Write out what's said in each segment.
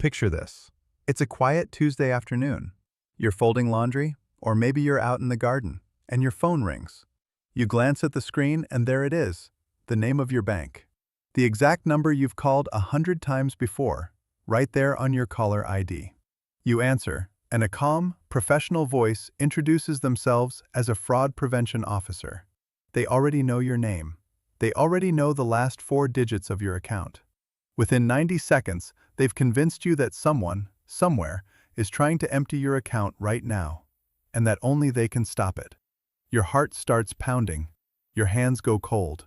Picture this. It's a quiet Tuesday afternoon. You're folding laundry, or maybe you're out in the garden, and your phone rings. You glance at the screen and there it is, the name of your bank. The exact number you've called 100 times before, right there on your caller ID. You answer, and a calm, professional voice introduces themselves as a fraud prevention officer. They already know your name. They already know the last 4 digits of your account. Within 90 seconds, they've convinced you that someone, somewhere, is trying to empty your account right now, and that only they can stop it. Your heart starts pounding. Your hands go cold.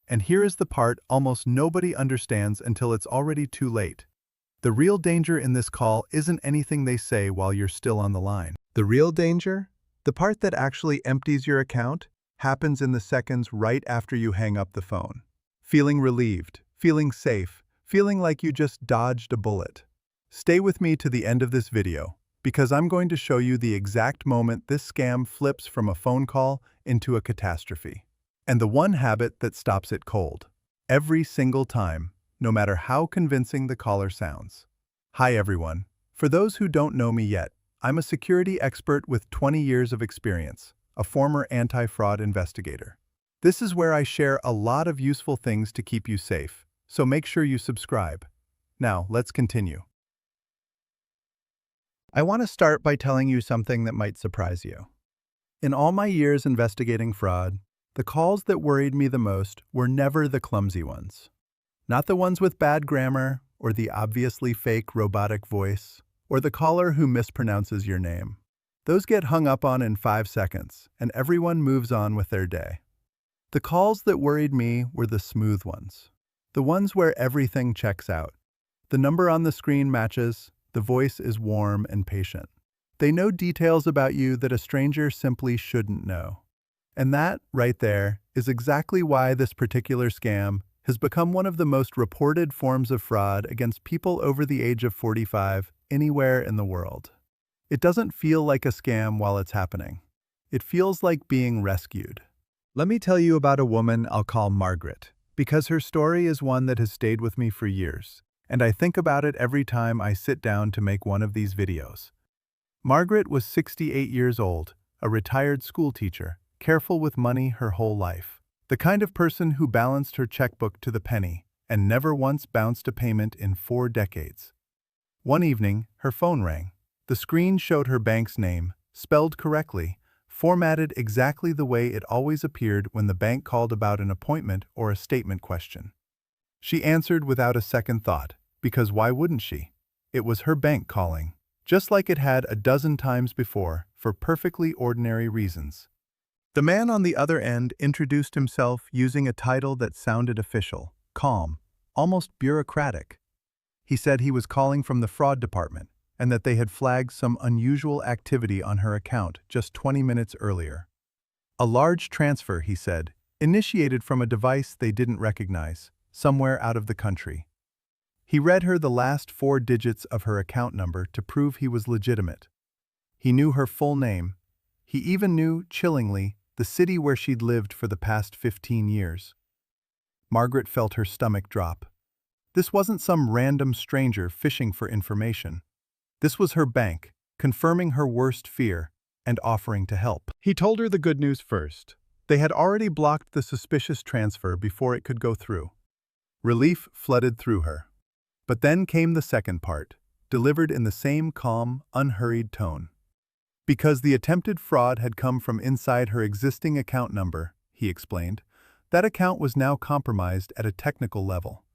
And here is the part almost nobody understands until it's already too late. The real danger in this call isn't anything they say while you're still on the line. The real danger? The part that actually empties your account happens in the seconds right after you hang up the phone. Feeling relieved, feeling safe, feeling like you just dodged a bullet. Stay with me to the end of this video, because I'm going to show you the exact moment this scam flips from a phone call into a catastrophe. And the one habit that stops it cold. Every single time, no matter how convincing the caller sounds. Hi everyone. For those who don't know me yet, I'm a security expert with 20 years of experience, a former anti-fraud investigator. This is where I share a lot of useful things to keep you safe, so make sure you subscribe. Now, let's continue. I want to start by telling you something that might surprise you. In all my years investigating fraud, the calls that worried me the most were never the clumsy ones. Not the ones with bad grammar, or the obviously fake robotic voice, or the caller who mispronounces your name. Those get hung up on in 5 seconds, and everyone moves on with their day. The calls that worried me were the smooth ones. The ones where everything checks out. The number on the screen matches, the voice is warm and patient. They know details about you that a stranger simply shouldn't know. And that, right there, is exactly why this particular scam has become one of the most reported forms of fraud against people over the age of 45 anywhere in the world. It doesn't feel like a scam while it's happening. It feels like being rescued. Let me tell you about a woman I'll call Margaret, because her story is one that has stayed with me for years, and I think about it every time I sit down to make one of these videos. Margaret was 68 years old, a retired school teacher, careful with money her whole life. The kind of person who balanced her checkbook to the penny and never once bounced a payment in 4 decades. One evening, her phone rang. The screen showed her bank's name, spelled correctly, formatted exactly the way it always appeared when the bank called about an appointment or a statement question. She answered without a second thought, because why wouldn't she? It was her bank calling, just like it had a dozen times before, for perfectly ordinary reasons. The man on the other end introduced himself using a title that sounded official, calm, almost bureaucratic. He said he was calling from the fraud department and that they had flagged some unusual activity on her account just 20 minutes earlier. A large transfer, he said, initiated from a device they didn't recognize, somewhere out of the country. He read her the last 4 digits of her account number to prove he was legitimate. He knew her full name. He even knew, chillingly, the city where she'd lived for the past 15 years. Margaret felt her stomach drop. This wasn't some random stranger fishing for information. This was her bank, confirming her worst fear and offering to help. He told her the good news first. They had already blocked the suspicious transfer before it could go through. Relief flooded through her. But then came the second part, delivered in the same calm, unhurried tone. Because the attempted fraud had come from inside her existing account number, he explained, that account was now compromised at a technical level.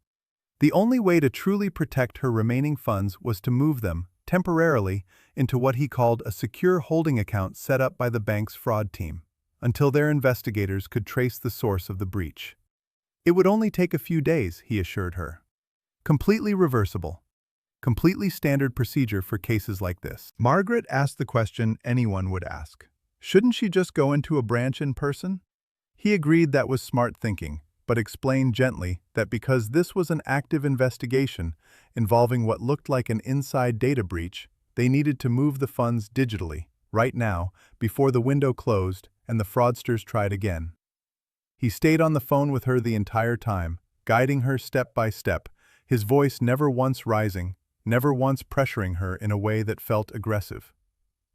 The only way to truly protect her remaining funds was to move them, temporarily, into what he called a secure holding account set up by the bank's fraud team, until their investigators could trace the source of the breach. It would only take a few days, he assured her. Completely reversible. Completely standard procedure for cases like this. Margaret asked the question anyone would ask. Shouldn't she just go into a branch in person? He agreed that was smart thinking, but explained gently that because this was an active investigation involving what looked like an inside data breach, they needed to move the funds digitally, right now, before the window closed and the fraudsters tried again. He stayed on the phone with her the entire time, guiding her step by step, his voice never once rising, never once pressuring her in a way that felt aggressive.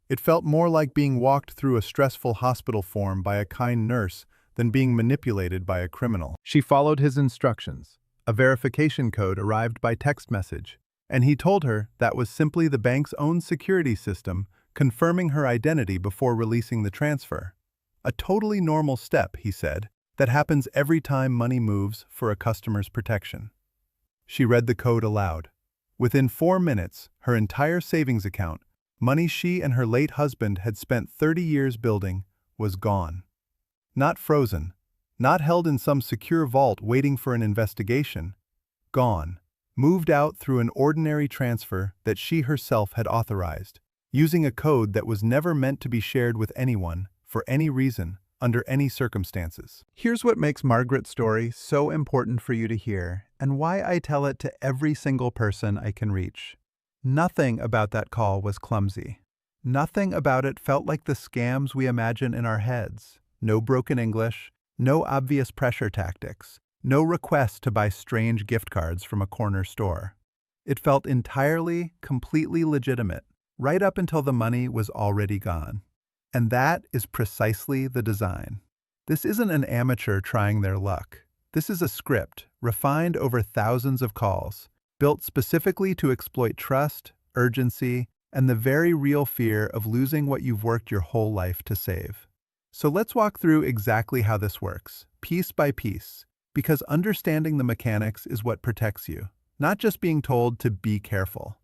It felt more like being walked through a stressful hospital form by a kind nurse than being manipulated by a criminal. She followed his instructions. A verification code arrived by text message, and he told her that was simply the bank's own security system confirming her identity before releasing the transfer. A totally normal step, he said, that happens every time money moves for a customer's protection. She read the code aloud. Within 4 minutes, her entire savings account, money she and her late husband had spent 30 years building, was gone. Not frozen, not held in some secure vault waiting for an investigation. Gone, moved out through an ordinary transfer that she herself had authorized, using a code that was never meant to be shared with anyone, for any reason, under any circumstances. Here's what makes Margaret's story so important for you to hear, and why I tell it to every single person I can reach. Nothing about that call was clumsy. Nothing about it felt like the scams we imagine in our heads. No broken English, no obvious pressure tactics, no request to buy strange gift cards from a corner store. It felt entirely, completely legitimate, right up until the money was already gone. And that is precisely the design. This isn't an amateur trying their luck. This is a script, refined over thousands of calls, built specifically to exploit trust, urgency, and the very real fear of losing what you've worked your whole life to save. So let's walk through exactly how this works, piece by piece, because understanding the mechanics is what protects you, not just being told to be careful.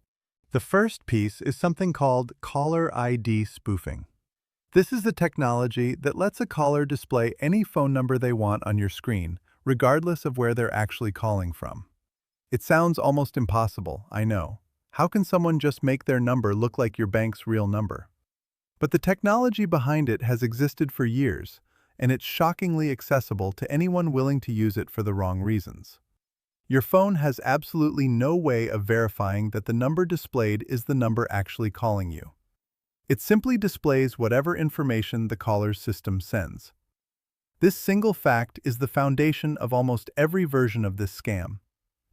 The first piece is something called caller ID spoofing. This is the technology that lets a caller display any phone number they want on your screen, regardless of where they're actually calling from. It sounds almost impossible, I know. How can someone just make their number look like your bank's real number? But the technology behind it has existed for years, and it's shockingly accessible to anyone willing to use it for the wrong reasons. Your phone has absolutely no way of verifying that the number displayed is the number actually calling you. It simply displays whatever information the caller's system sends. This single fact is the foundation of almost every version of this scam.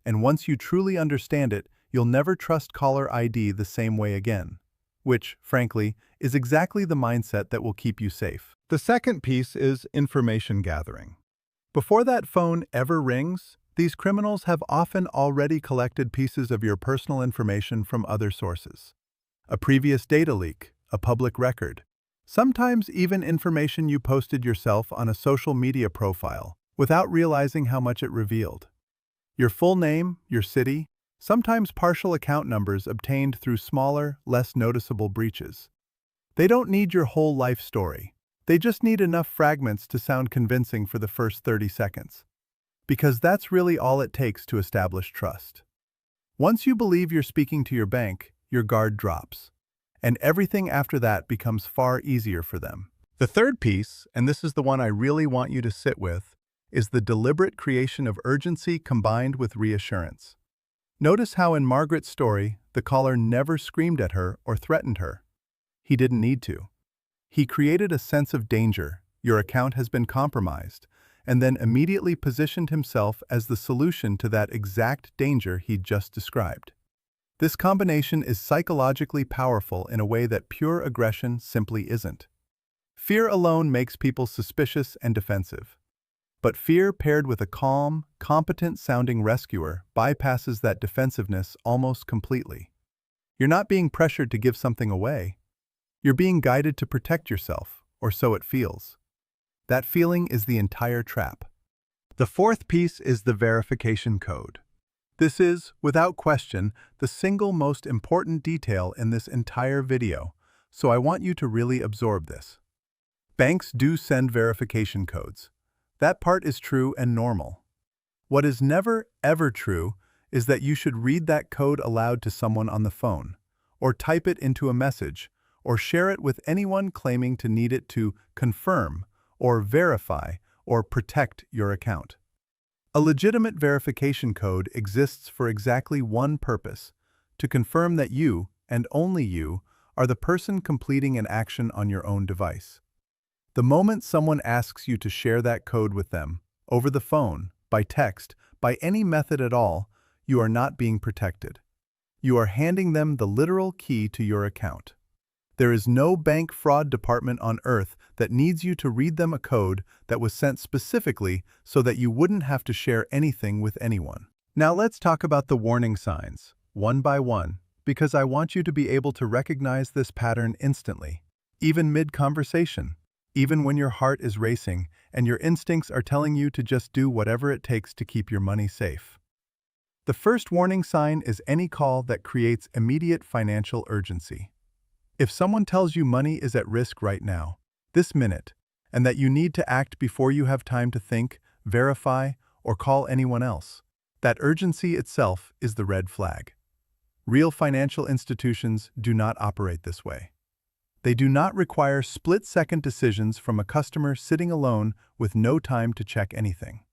And once you truly understand it, you'll never trust caller ID the same way again. Which, frankly, is exactly the mindset that will keep you safe. The second piece is information gathering. Before that phone ever rings, these criminals have often already collected pieces of your personal information from other sources. A previous data leak, a public record, sometimes even information you posted yourself on a social media profile without realizing how much it revealed. Your full name, your city, sometimes partial account numbers obtained through smaller, less noticeable breaches. They don't need your whole life story. They just need enough fragments to sound convincing for the first 30 seconds. Because that's really all it takes to establish trust. Once you believe you're speaking to your bank, your guard drops. And everything after that becomes far easier for them. The third piece, and this is the one I really want you to sit with, is the deliberate creation of urgency combined with reassurance. Notice how in Margaret's story, the caller never screamed at her or threatened her. He didn't need to. He created a sense of danger, your account has been compromised, and then immediately positioned himself as the solution to that exact danger he'd just described. This combination is psychologically powerful in a way that pure aggression simply isn't. Fear alone makes people suspicious and defensive. But fear paired with a calm, competent-sounding rescuer bypasses that defensiveness almost completely. You're not being pressured to give something away. You're being guided to protect yourself, or so it feels. That feeling is the entire trap. The fourth piece is the verification code. This is, without question, the single most important detail in this entire video, so I want you to really absorb this. Banks do send verification codes. That part is true and normal. What is never, ever true is that you should read that code aloud to someone on the phone, or type it into a message, or share it with anyone claiming to need it to confirm, or verify, or protect your account. A legitimate verification code exists for exactly one purpose: to confirm that you, and only you, are the person completing an action on your own device. The moment someone asks you to share that code with them, over the phone, by text, by any method at all, you are not being protected. You are handing them the literal key to your account. There is no bank fraud department on earth that needs you to read them a code that was sent specifically so that you wouldn't have to share anything with anyone. Now let's talk about the warning signs, one by one, because I want you to be able to recognize this pattern instantly, even mid-conversation, even when your heart is racing and your instincts are telling you to just do whatever it takes to keep your money safe. The first warning sign is any call that creates immediate financial urgency. If someone tells you money is at risk right now, this minute, and that you need to act before you have time to think, verify, or call anyone else, that urgency itself is the red flag. Real financial institutions do not operate this way. They do not require split-second decisions from a customer sitting alone with no time to check anything.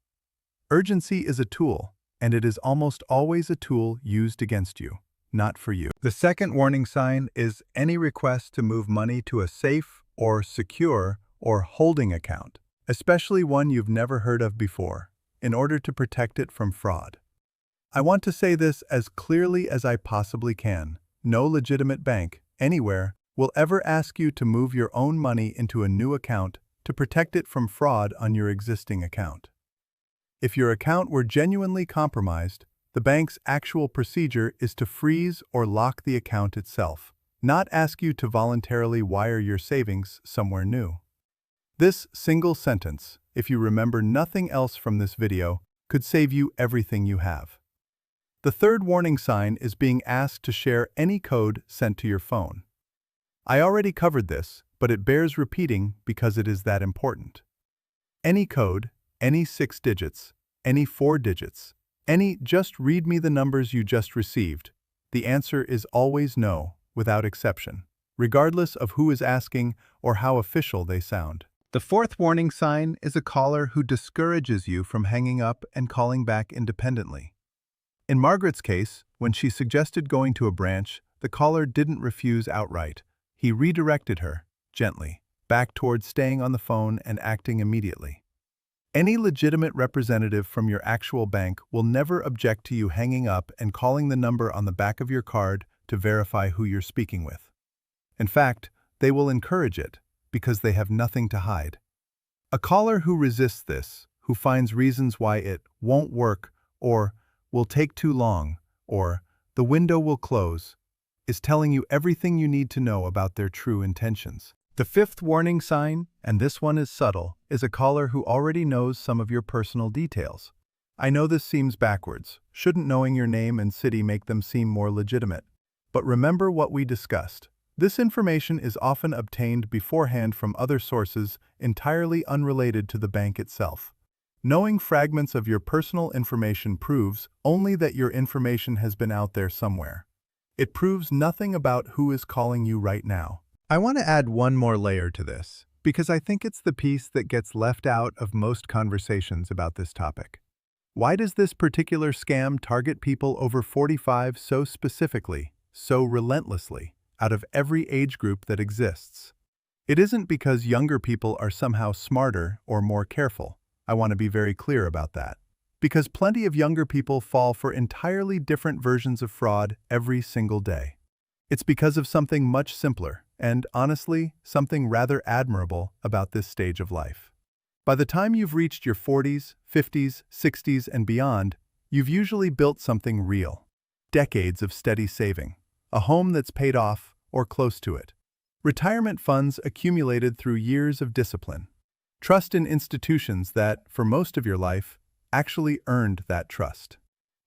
Urgency is a tool, and it is almost always a tool used against you, not for you. The second warning sign is any request to move money to a safe or secure or holding account, especially one you've never heard of before, in order to protect it from fraud. I want to say this as clearly as I possibly can. No legitimate bank, anywhere, will ever ask you to move your own money into a new account to protect it from fraud on your existing account. If your account were genuinely compromised, the bank's actual procedure is to freeze or lock the account itself, not ask you to voluntarily wire your savings somewhere new. This single sentence, if you remember nothing else from this video, could save you everything you have. The third warning sign is being asked to share any code sent to your phone. I already covered this, but it bears repeating because it is that important. Any code, any 6 digits, any 4 digits, any just read me the numbers you just received, the answer is always no, without exception, regardless of who is asking or how official they sound. The fourth warning sign is a caller who discourages you from hanging up and calling back independently. In Margaret's case, when she suggested going to a branch, the caller didn't refuse outright. He redirected her, gently, back towards staying on the phone and acting immediately. Any legitimate representative from your actual bank will never object to you hanging up and calling the number on the back of your card to verify who you're speaking with. In fact, they will encourage it because they have nothing to hide. A caller who resists this, who finds reasons why it won't work or will take too long or the window will close, is telling you everything you need to know about their true intentions. The fifth warning sign, and this one is subtle, is a caller who already knows some of your personal details. I know this seems backwards. Shouldn't knowing your name and city make them seem more legitimate? But remember what we discussed. This information is often obtained beforehand from other sources entirely unrelated to the bank itself. Knowing fragments of your personal information proves only that your information has been out there somewhere. It proves nothing about who is calling you right now. I want to add one more layer to this, because I think it's the piece that gets left out of most conversations about this topic. Why does this particular scam target people over 45 so specifically, so relentlessly, out of every age group that exists? It isn't because younger people are somehow smarter or more careful. I want to be very clear about that. Because plenty of younger people fall for entirely different versions of fraud every single day. It's because of something much simpler, and honestly, something rather admirable about this stage of life. By the time you've reached your 40s, 50s, 60s, and beyond, you've usually built something real. Decades of steady saving, a home that's paid off or close to it, retirement funds accumulated through years of discipline, trust in institutions that, for most of your life, actually earned that trust.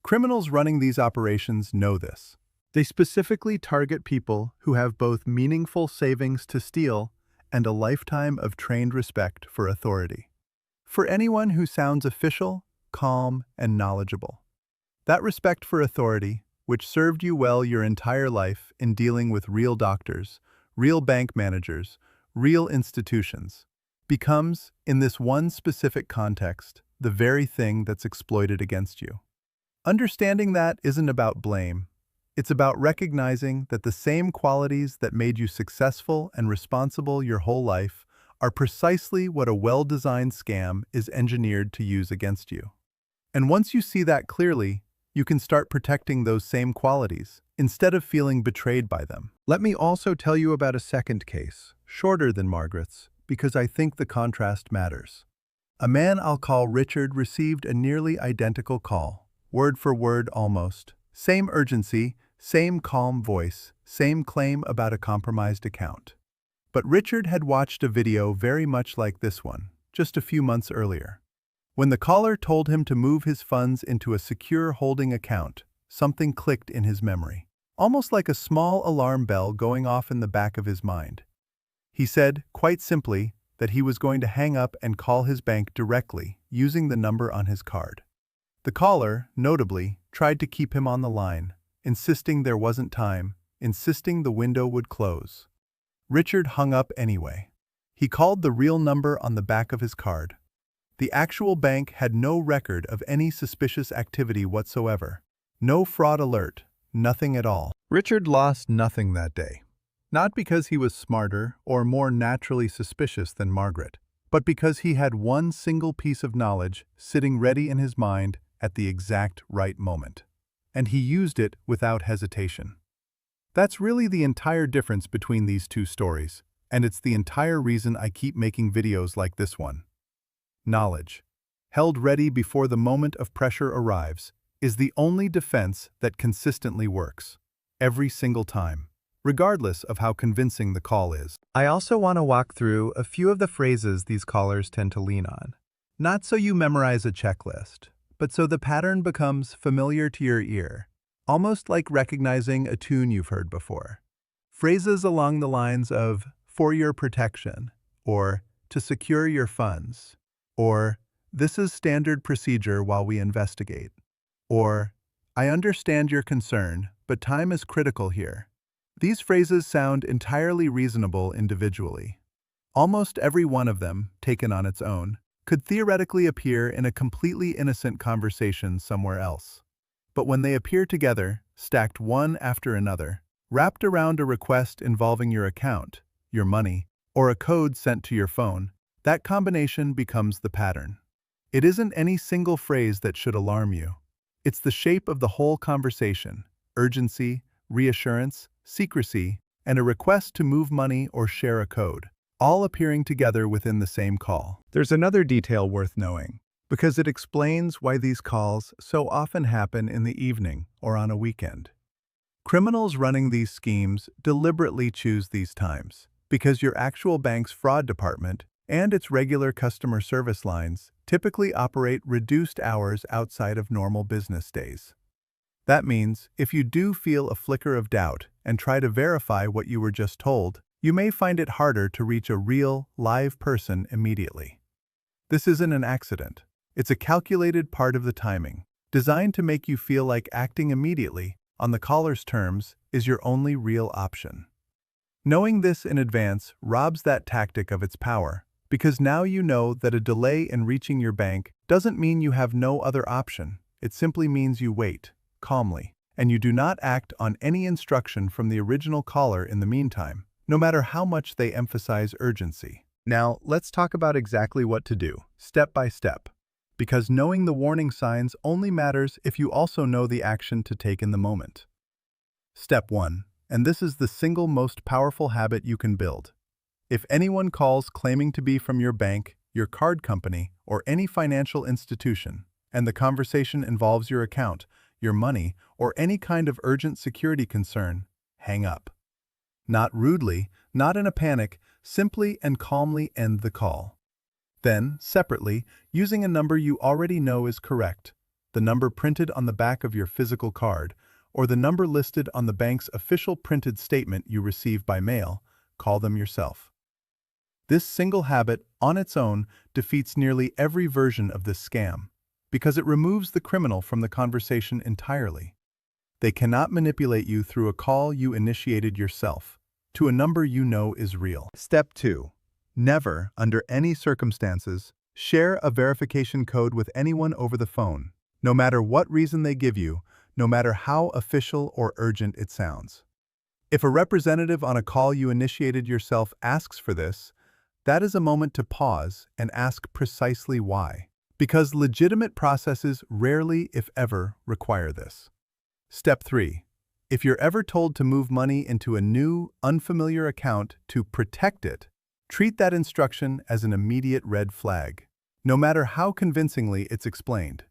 Criminals running these operations know this. They specifically target people who have both meaningful savings to steal and a lifetime of trained respect for authority. For anyone who sounds official, calm, and knowledgeable. That respect for authority, which served you well your entire life in dealing with real doctors, real bank managers, real institutions, becomes, in this one specific context, the very thing that's exploited against you. Understanding that isn't about blame. It's about recognizing that the same qualities that made you successful and responsible your whole life are precisely what a well-designed scam is engineered to use against you. And once you see that clearly, you can start protecting those same qualities instead of feeling betrayed by them. Let me also tell you about a second case, shorter than Margaret's, because I think the contrast matters. A man I'll call Richard received a nearly identical call, word for word almost. Same urgency, same calm voice, same claim about a compromised account. But Richard had watched a video very much like this one, just a few months earlier. When the caller told him to move his funds into a secure holding account, something clicked in his memory, almost like a small alarm bell going off in the back of his mind. He said, quite simply, that he was going to hang up and call his bank directly, using the number on his card. The caller, notably, tried to keep him on the line, insisting there wasn't time, insisting the window would close. Richard hung up anyway. He called the real number on the back of his card. The actual bank had no record of any suspicious activity whatsoever. No fraud alert, nothing at all. Richard lost nothing that day. Not because he was smarter or more naturally suspicious than Margaret, but because he had one single piece of knowledge sitting ready in his mind at the exact right moment. And he used it without hesitation. That's really the entire difference between these two stories, and it's the entire reason I keep making videos like this one. Knowledge, held ready before the moment of pressure arrives, is the only defense that consistently works, every single time, regardless of how convincing the call is. I also want to walk through a few of the phrases these callers tend to lean on. Not so you memorize a checklist, but so the pattern becomes familiar to your ear, almost like recognizing a tune you've heard before. Phrases along the lines of, "for your protection," or "to secure your funds," or "this is standard procedure while we investigate," or "I understand your concern, but time is critical here." These phrases sound entirely reasonable individually. Almost every one of them, taken on its own, could theoretically appear in a completely innocent conversation somewhere else. But when they appear together, stacked one after another, wrapped around a request involving your account, your money, or a code sent to your phone, that combination becomes the pattern. It isn't any single phrase that should alarm you. It's the shape of the whole conversation: urgency, reassurance, secrecy, and a request to move money or share a code, all appearing together within the same call. There's another detail worth knowing, because it explains why these calls so often happen in the evening or on a weekend. Criminals running these schemes deliberately choose these times, because your actual bank's fraud department and its regular customer service lines typically operate reduced hours outside of normal business days. That means, if you do feel a flicker of doubt and try to verify what you were just told, you may find it harder to reach a real, live person immediately. This isn't an accident. It's a calculated part of the timing, designed to make you feel like acting immediately, on the caller's terms, is your only real option. Knowing this in advance robs that tactic of its power, because now you know that a delay in reaching your bank doesn't mean you have no other option. It simply means you wait, calmly, and you do not act on any instruction from the original caller in the meantime, no matter how much they emphasize urgency. Now, let's talk about exactly what to do, step by step, because knowing the warning signs only matters if you also know the action to take in the moment. Step 1, and this is the single most powerful habit you can build. If anyone calls claiming to be from your bank, your card company, or any financial institution, and the conversation involves your account, your money, or any kind of urgent security concern, hang up. Not rudely, not in a panic, simply and calmly end the call. Then, separately, using a number you already know is correct, the number printed on the back of your physical card, or the number listed on the bank's official printed statement you receive by mail, call them yourself. This single habit, on its own, defeats nearly every version of this scam, because it removes the criminal from the conversation entirely. They cannot manipulate you through a call you initiated yourself, to a number you know is real. Step 2. Never, under any circumstances, share a verification code with anyone over the phone, no matter what reason they give you, no matter how official or urgent it sounds. If a representative on a call you initiated yourself asks for this, that is a moment to pause and ask precisely why. because legitimate processes rarely, if ever, require this. Step 3. If you're ever told to move money into a new, unfamiliar account to protect it, treat that instruction as an immediate red flag, no matter how convincingly it's explained.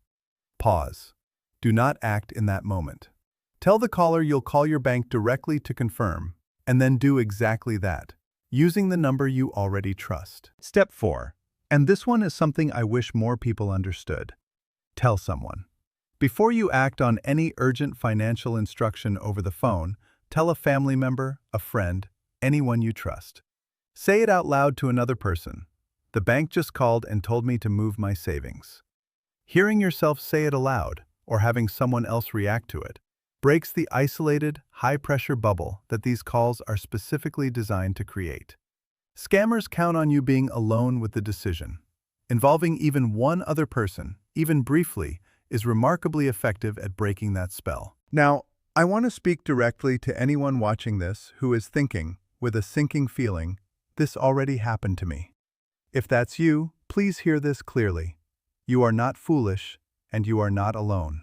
Pause. Do not act in that moment. Tell the caller you'll call your bank directly to confirm, and then do exactly that, using the number you already trust. Step 4. And this one is something I wish more people understood. Tell someone. Before you act on any urgent financial instruction over the phone, tell a family member, a friend, anyone you trust. Say it out loud to another person. The bank just called and told me to move my savings. Hearing yourself say it aloud, or having someone else react to it, breaks the isolated, high-pressure bubble that these calls are specifically designed to create. Scammers count on you being alone with the decision. Involving even one other person, even briefly, is remarkably effective at breaking that spell. Now, I want to speak directly to anyone watching this who is thinking, with a sinking feeling, this already happened to me. If that's you, please hear this clearly. You are not foolish, and you are not alone.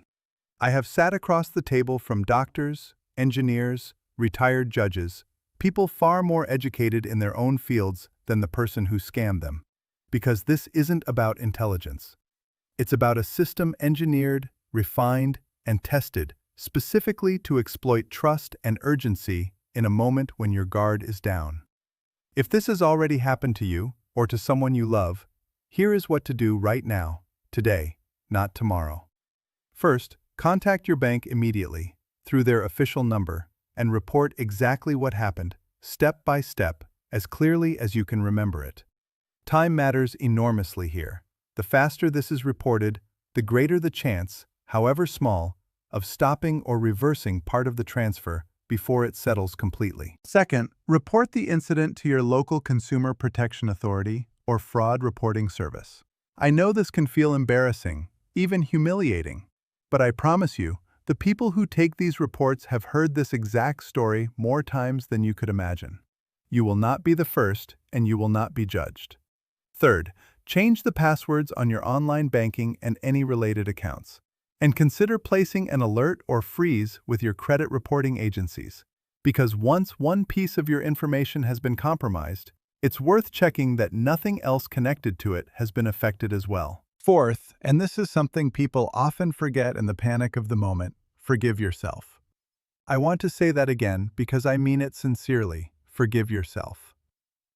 I have sat across the table from doctors, engineers, retired judges, people far more educated in their own fields than the person who scammed them, because this isn't about intelligence. It's about a system engineered, refined, and tested specifically to exploit trust and urgency in a moment when your guard is down. If this has already happened to you, or to someone you love, here is what to do right now, today, not tomorrow. First, contact your bank immediately, through their official number, and report exactly what happened, step by step, as clearly as you can remember it. Time matters enormously here. The faster this is reported, the greater the chance, however small, of stopping or reversing part of the transfer before it settles completely. Second, report the incident to your local Consumer Protection Authority or fraud reporting service. I know this can feel embarrassing, even humiliating, but I promise you, the people who take these reports have heard this exact story more times than you could imagine. You will not be the first, and you will not be judged. Third, change the passwords on your online banking and any related accounts. And consider placing an alert or freeze with your credit reporting agencies. Because once one piece of your information has been compromised, it's worth checking that nothing else connected to it has been affected as well. Fourth, and this is something people often forget in the panic of the moment, forgive yourself. I want to say that again because I mean it sincerely. Forgive yourself.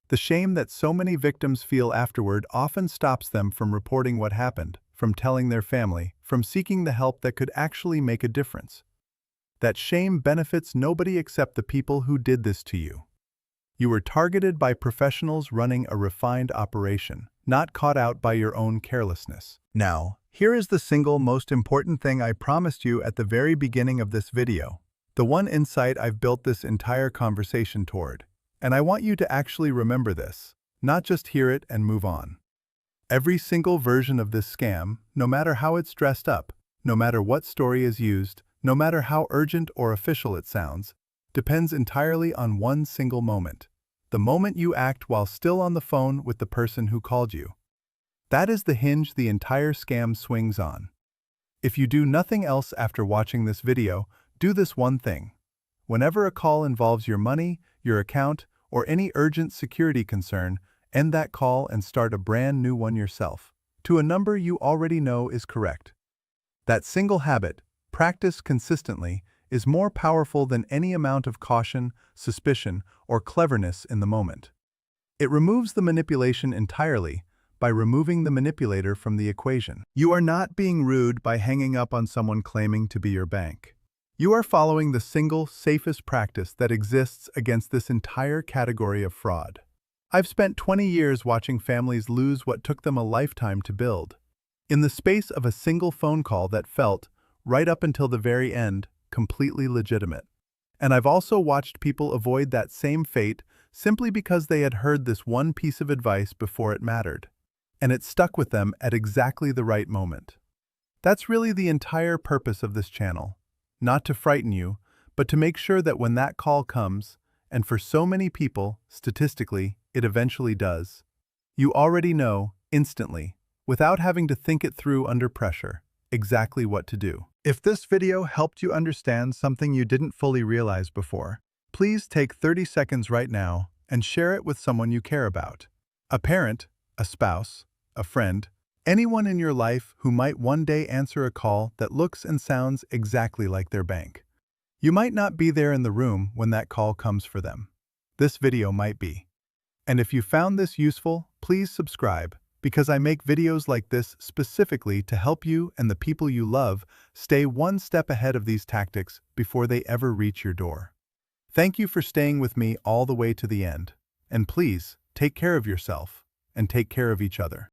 The shame that so many victims feel afterward often stops them from reporting what happened, from telling their family, from seeking the help that could actually make a difference. That shame benefits nobody except the people who did this to you. You were targeted by professionals running a refined operation, not caught out by your own carelessness. Now, here is the single most important thing I promised you at the very beginning of this video. The one insight I've built this entire conversation toward. And I want you to actually remember this, not just hear it and move on. Every single version of this scam, no matter how it's dressed up, no matter what story is used, no matter how urgent or official it sounds, depends entirely on one single moment. The moment you act while still on the phone with the person who called you. That is the hinge the entire scam swings on. If you do nothing else after watching this video, do this one thing. Whenever a call involves your money, your account, or any urgent security concern, end that call and start a brand new one yourself, to a number you already know is correct. That single habit, practiced consistently, is more powerful than any amount of caution, suspicion, or cleverness in the moment. It removes the manipulation entirely by removing the manipulator from the equation. You are not being rude by hanging up on someone claiming to be your bank. You are following the single, safest practice that exists against this entire category of fraud. I've spent 20 years watching families lose what took them a lifetime to build, in the space of a single phone call that felt, right up until the very end, completely legitimate. And I've also watched people avoid that same fate simply because they had heard this one piece of advice before it mattered, and it stuck with them at exactly the right moment. That's really the entire purpose of this channel. Not to frighten you, but to make sure that when that call comes, and for so many people, statistically, it eventually does, you already know, instantly, without having to think it through under pressure, exactly what to do. If this video helped you understand something you didn't fully realize before, please take 30 seconds right now and share it with someone you care about. A parent, a spouse, a friend, anyone in your life who might one day answer a call that looks and sounds exactly like their bank. You might not be there in the room when that call comes for them. This video might be. And if you found this useful, please subscribe, because I make videos like this specifically to help you and the people you love stay one step ahead of these tactics before they ever reach your door. Thank you for staying with me all the way to the end. And please, take care of yourself and take care of each other.